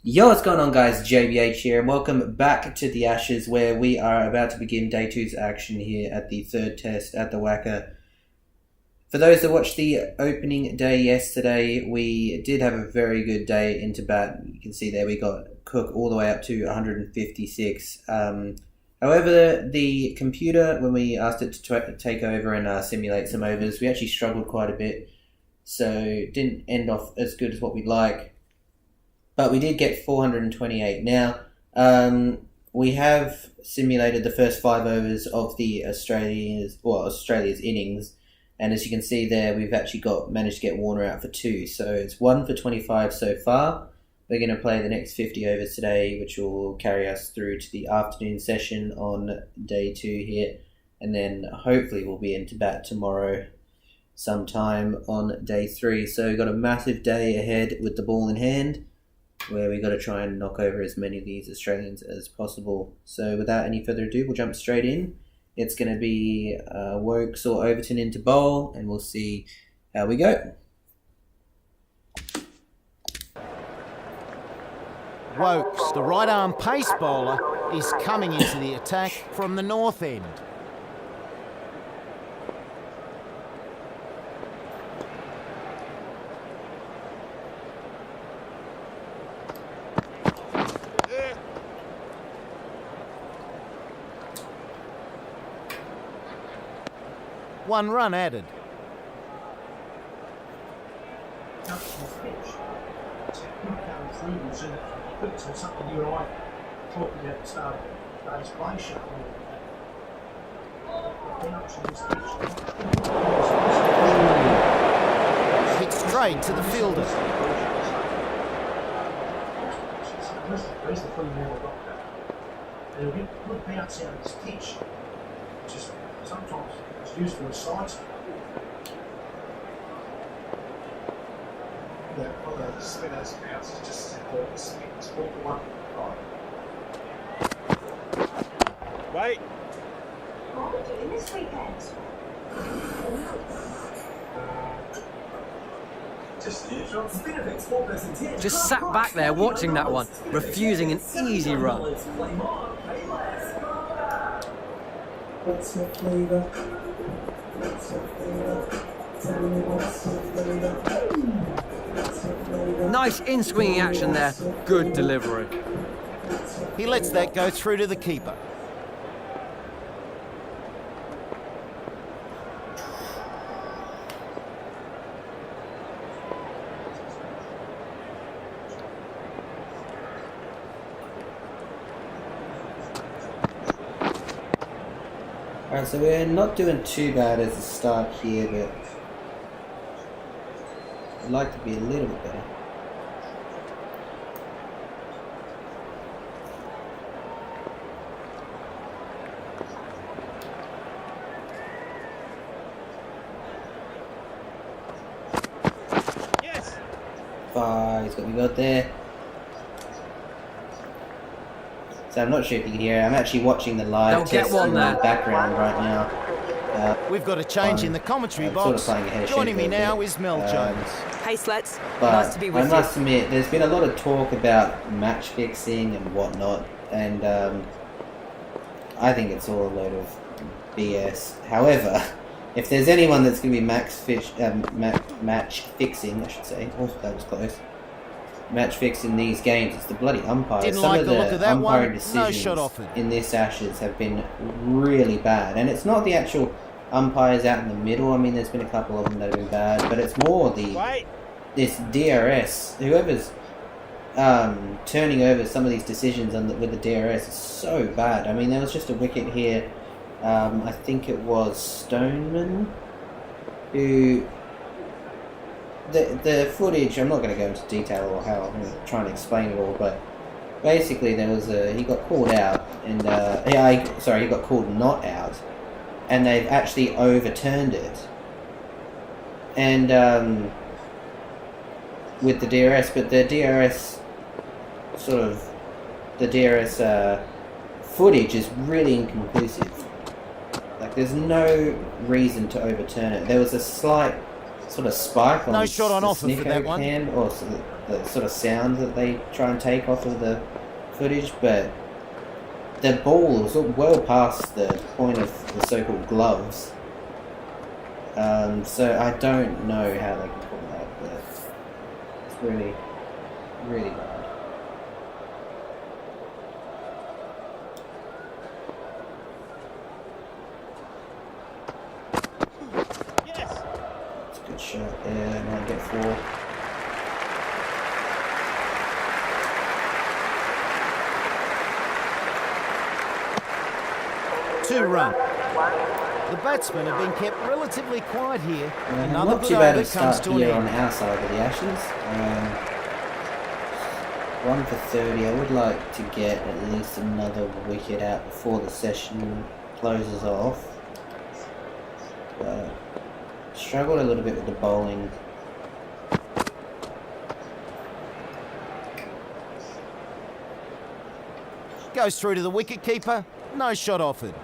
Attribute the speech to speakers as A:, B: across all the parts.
A: Yo, what's going on, guys? JBH here, and welcome back to the Ashes, where we are about to begin Day 2's action here at the third test at the Wacker. For those that watched the opening day yesterday, we did have a very good day into bat. You can see there we got Cook all the way up to 156. However, the computer, when we asked it to take over and simulate some overs, we actually struggled quite a bit, so it didn't end off as good as what we'd like. But we did get 428. Now, we have simulated the first 5 overs of the Australia's innings, and as you can see there, we've actually managed to get Warner out for 2. So it's 1 for 25 so far. We're going to play the next 50 overs today, which will carry us through to the afternoon session on Day 2 here, and then hopefully we'll be into bat tomorrow sometime on Day 3. So we've got a massive day ahead with the ball in hand, where we got to try and knock over as many of these Australians as possible. So without any further ado, we'll jump straight in. It's going to be Wokes or Overton into bowl, and we'll see how we go.
B: Wokes, the right-arm pace bowler, is coming into the attack from the north end. One run added.
C: Something you and I talking about at the start of today's play show.
B: Hit straight to the fielder.
C: Where's the free ball got that? There'll be good bounce out of this pitch. Just sometimes it's used for a side spin. Yeah, well, the spinner's bounce is just as important as spin. It's 4 for 1.
B: Wait.
D: What are we doing this weekend?
C: Just the usual. Spinner sport lessons here.
E: Just sat back there watching that one, refusing an easy run.
F: What's your flavor? What's your flavor? Tell me what's your flavor?
E: Nice in-swinging action there. Good delivery.
B: He lets that go through to the keeper.
A: Alright, so we're not doing too bad as a start here, but I'd like to be a little bit better.
B: Yes.
A: 5 is what we got there. So I'm not sure if you can hear it. I'm actually watching the live
E: Don't get
A: test
E: one
A: in the
E: there.
A: background right now.
B: We've got a change in the commentary
A: sort of
B: box.
A: playing ahead of
B: Joining me
A: schedule a
B: now
A: bit.
B: is Mel Jones.
G: Hey Slets,
A: But
G: nice to be
A: I
G: with you.
A: must admit, there's been a lot of talk about match fixing and whatnot, and I think it's all a load of BS. However, if there's anyone that's going to be match fixing, I should say, oh, that was close. Match fixing these games, it's the bloody umpires.
B: Didn't
A: Some
B: like
A: of
B: the look of that
A: umpiring
B: one.
A: decisions
B: No shot offered.
A: in this Ashes have been really bad, and it's not the actual umpires out in the middle. I mean, there's been a couple of them that have been bad, but it's more this DRS. Whoever's turning over some of these decisions with the DRS is so bad. I mean, there was just a wicket here. I think it was Stoneman who. The footage, I'm not going to go into detail or how I'm going to try and explain it all, but basically there was he got called out, and he got called not out, and they've actually overturned it, and with the DRS, but the DRS footage is really inconclusive. Like, there's no reason to overturn it. There was a slight sort of spike on
B: No shot on
A: the
B: offer for that one.
A: hand, or the sort of sound that they try and take off of the footage, but the ball was well past the point of the so-called gloves. So I don't know how they can pull that, but it's really, really bad. It's a good shot there, might get 4.
B: 2 run. The batsmen have been kept relatively quiet here. Another
A: Not
B: good
A: too bad
B: over
A: to
B: comes
A: start
B: to an
A: here
B: end.
A: on our side of the Ashes. 1 for 30. I would like to get at least another wicket out before the session closes off. But struggled a little bit with the bowling.
B: Goes through to the wicket keeper. No shot offered.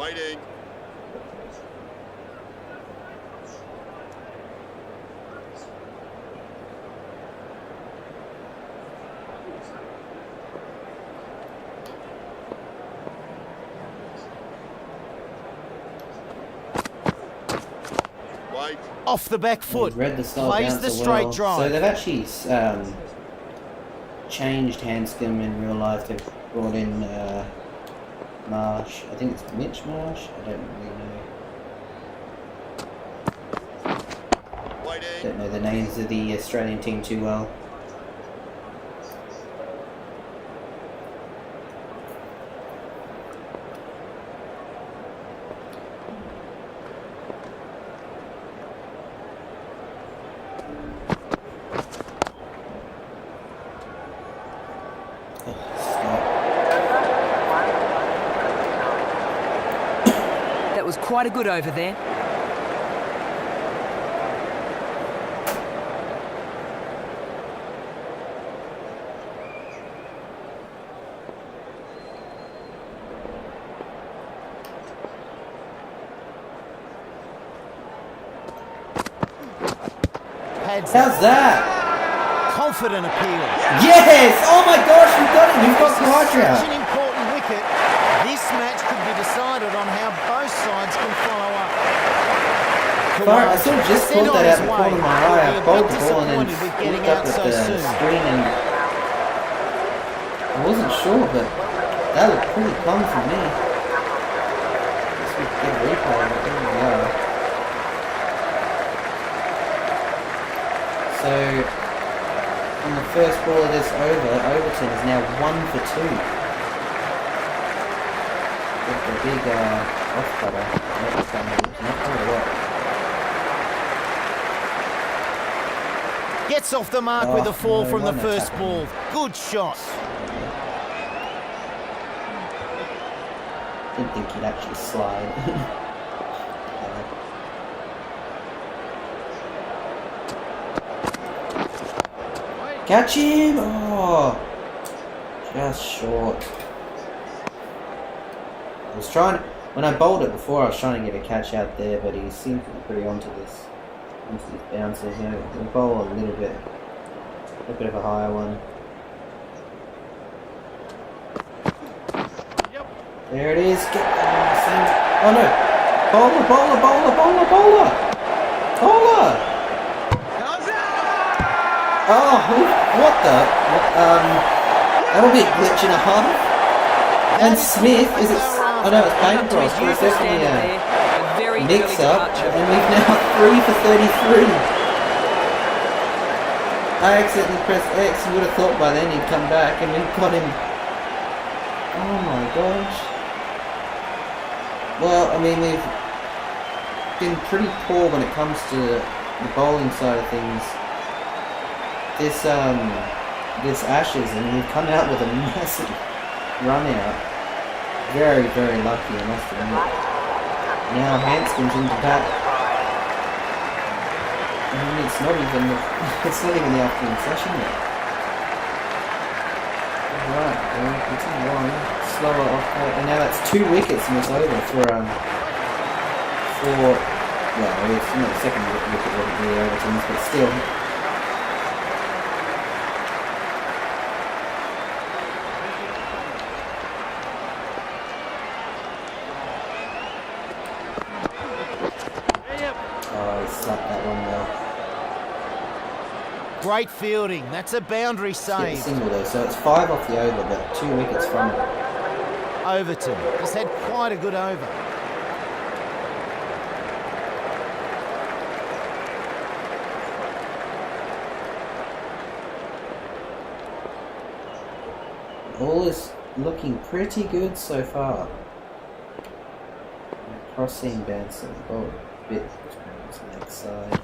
G: Waiting. Wait.
B: Off the back foot.
A: Read the style
B: Plays
A: bouncer
B: the straight
A: well.
B: drive.
A: So they've actually changed Hanscom in real life. They've brought in Marsh. I think it's Mitch Marsh. I don't really know.
G: Waiting.
A: Don't know the names of the Australian team too well.
E: That was quite a good over there.
B: Pads
A: How's that?
B: confident appeal.
A: Yes! Oh my gosh, we've got it! We've got
B: This is such
A: Quadra!
B: an important wicket. This match could be decided on how both sides can follow up.
A: I sort of just
B: Sent
A: caught
B: on
A: that out
B: his
A: the
B: way.
A: corner of my eye. I
B: He'll be a
A: bowled
B: bit
A: the ball and then
B: disappointed with getting
A: looked up
B: out
A: at
B: so
A: the
B: soon.
A: screen and I wasn't sure, but that looked pretty calm for me. Guess we could get a replay of it. There we are. So, on the first ball of this over, Overton is now 1 for 2. With the big off-cutter.
B: Gets off the mark with a 4 from the first ball. Good shot.
A: Didn't think he'd actually slide. Catch him! Oh, just short. I was trying. When I bowled it before, I was trying to get a catch out there, but he seemed to be pretty onto this. Onto these bouncers. You know, we'll bowl a little bit of a higher one. There it is. Oh no! Bowler! Bowler! Bowler! Bowler! Bowler! Bowler! Oh, what the? That'll be a glitch and a half. And Smith, is it? Oh no, it's Bancroft. It's definitely a mix-up, and we've now 3 for 33. I accidentally pressed X. You would have thought by then he'd come back, and we've got him. Oh my gosh. Well, I mean, we've been pretty poor when it comes to the bowling side of things. This this Ashes, and we've come out with a massive run out. Very, very lucky, I must admit. Now Hanscom's into bat. And it's not even the afternoon session yet. Right, well, it's one slower off play, and now that's 2 wickets and it's over for well, it's not the second wicket wasn't really Overton's, but still. Oh, he slapped that one well.
B: Great fielding. That's a boundary
A: Get
B: save.
A: the single there, so it's 5 off the over, but 2 wickets from it.
B: Overton has had quite a good over.
A: All is looking pretty good so far. Crossing bouncing, oh, a bit to the next side.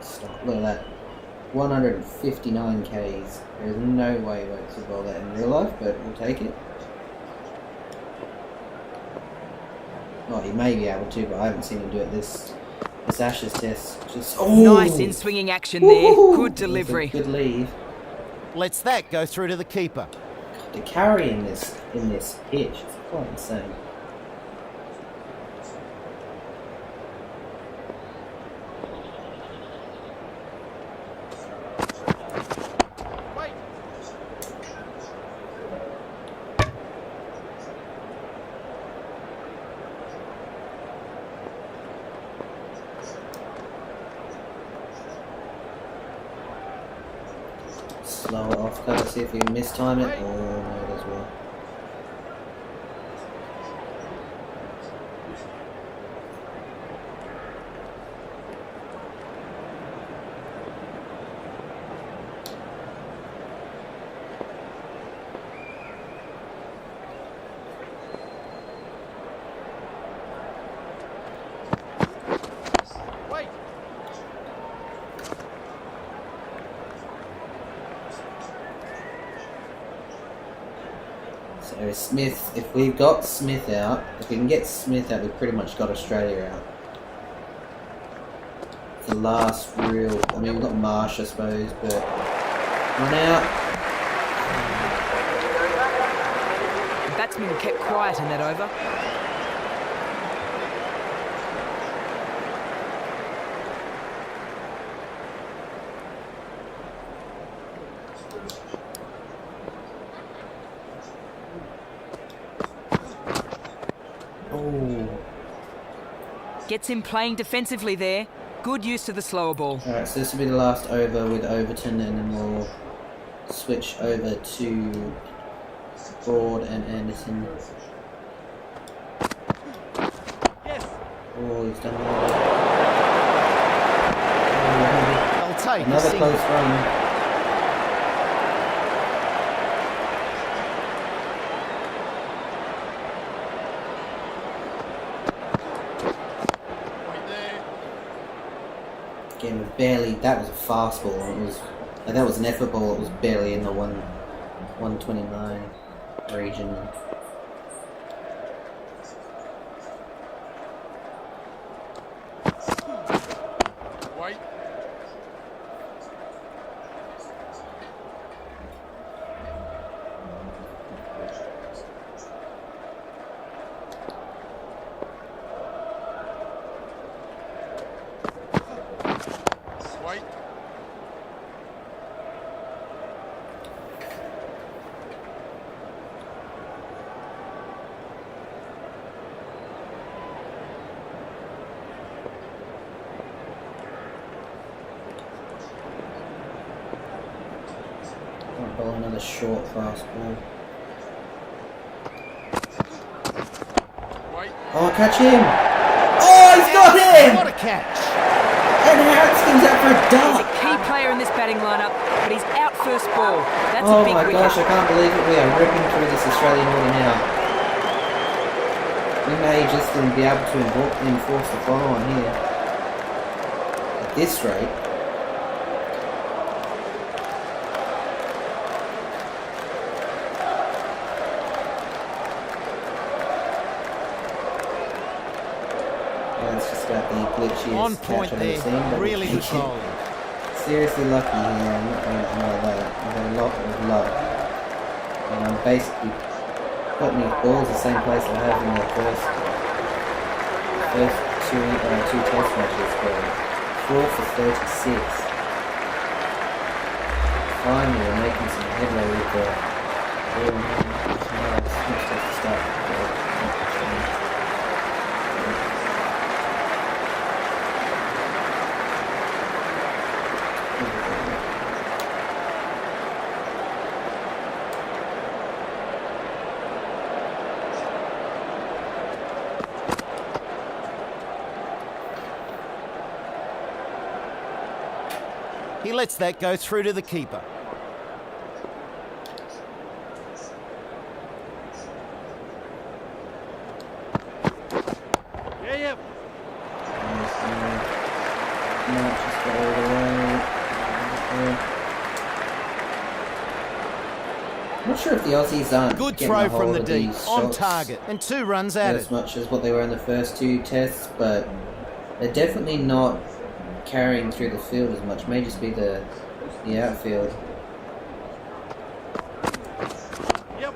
A: Stop, look at that. 159 Ks. There's no way Wokes will bowl that in real life, but we'll take it. Oh, he may be able to, but I haven't seen him do it this Ashes test. Just
E: Nice in-swinging action there. Good delivery.
A: Good lead.
B: Lets that go through to the keeper.
A: The carry in this pitch is quite insane. Slower off cover, see if we can mistime it. Oh no, it does well. So Smith, if we've got Smith out, if we can get Smith out, we've pretty much got Australia out. The last real, I mean we've got Marsh I suppose, but run out.
E: The batsman kept quiet in that over. Gets him playing defensively there. Good use of the slower ball.
A: Alright, so this will be the last over with Overton, and then we'll switch over to Broad and Anderson. Oh, he's done well.
B: They'll take
A: Another
B: a single.
A: close run. Again, barely. That was a fast ball. It was. That was an effort ball. It was barely in the 129 region.
G: Wait. Wait.
A: I'll bowl another short fast ball.
G: Wait.
A: Oh, catch him! Oh, he's got him!
B: What a catch!
A: And Harris comes out for a
E: He's a
A: dart!
E: key player in this batting lineup, but he's out first ball. That's
A: Oh
E: a big
A: my
E: wicket.
A: gosh, I can't believe it. We are ripping through this Australian order now. We may just be able to enforce the follow on here. At this rate. about the glitchiest
B: On
A: catch
B: point
A: I've ever
B: there,
A: seen. But
B: really good bowling.
A: seriously lucky here, I'm not going to deny that. I've had a lot of luck. And I'm basically putting these balls the same place I have in the first two test matches, but 4 for 36. Finally, we're making some headway with the ball. Next test to start.
B: He lets that go through to the keeper.
G: Yeah.
A: Just go all the way. I'm not sure if the Aussies aren't
B: Good
A: getting
B: throw
A: a
B: from
A: hold
B: the
A: of
B: deep,
A: these
B: on
A: shots
B: target, and 2 runs added.
A: as much as what they were in the first 2 tests, but they're definitely not carrying through the field as much. May just be the outfield.
G: Yep.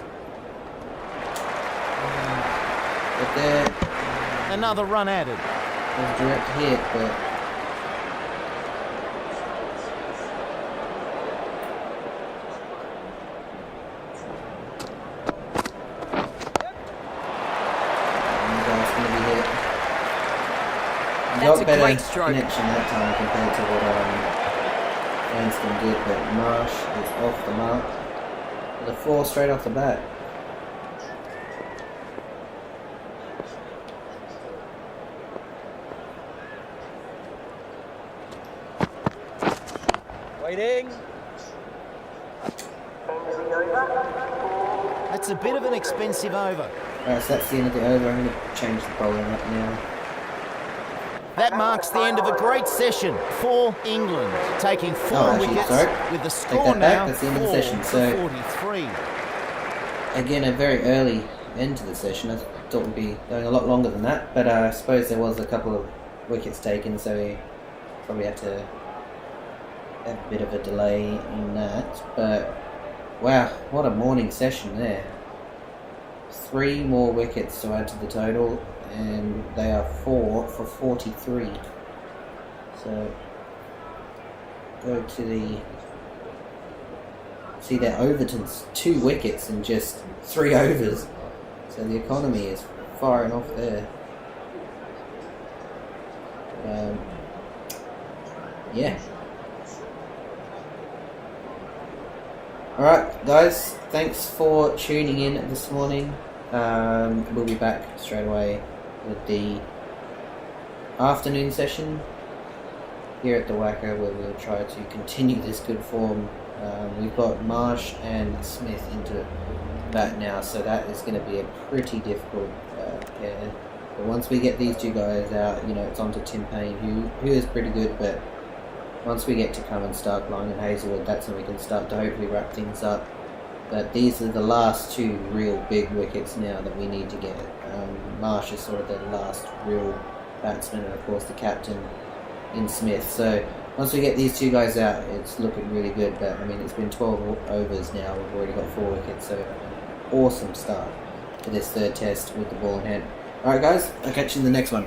A: But there
B: Another run added.
A: was a direct hit, but that's going to be hit.
E: That's a
A: Got better
E: great stroke.
A: connection that time compared to what Anston did, but Marsh is off the mark with a 4 straight off the bat.
E: Waiting.
B: That's a bit of an expensive over.
A: Alright, so that's the end of the over. I'm going to change the bowling up now.
B: That marks the end of a great session for England, taking 4
A: actually,
B: wickets
A: sorry.
B: with the
A: Take
B: score
A: that back,
B: now
A: that's the end of the
B: 4
A: session,
B: for
A: so-
B: 43.
A: Again, a very early end to the session. I thought we'd be going a lot longer than that, but I suppose there was a couple of wickets taken, so we probably had to have a bit of a delay in that. But wow, what a morning session there. 3 more wickets to add to the total, and they are 4 for 43. So go to the... See there, Overton's 2 wickets in just 3 overs. So the economy is firing off there. Yeah. Alright guys, thanks for tuning in this morning. We'll be back straight away with the afternoon session here at the Wacker, where we'll try to continue this good form. We've got Marsh and Smith into bat now, so that is going to be a pretty difficult pair. But once we get these 2 guys out, it's on to Tim Payne, who is pretty good, but once we get to Cummins, Starkline and Hazelwood, that's when we can start to hopefully wrap things up. But these are the last 2 real big wickets now that we need to get. Marsh is sort of the last real batsman, and of course the captain in Smith. So once we get these 2 guys out, it's looking really good. But I mean, it's been 12 overs now. We've already got 4 wickets, so awesome start to this 3rd test with the ball in hand. Alright guys, I'll catch you in the next one.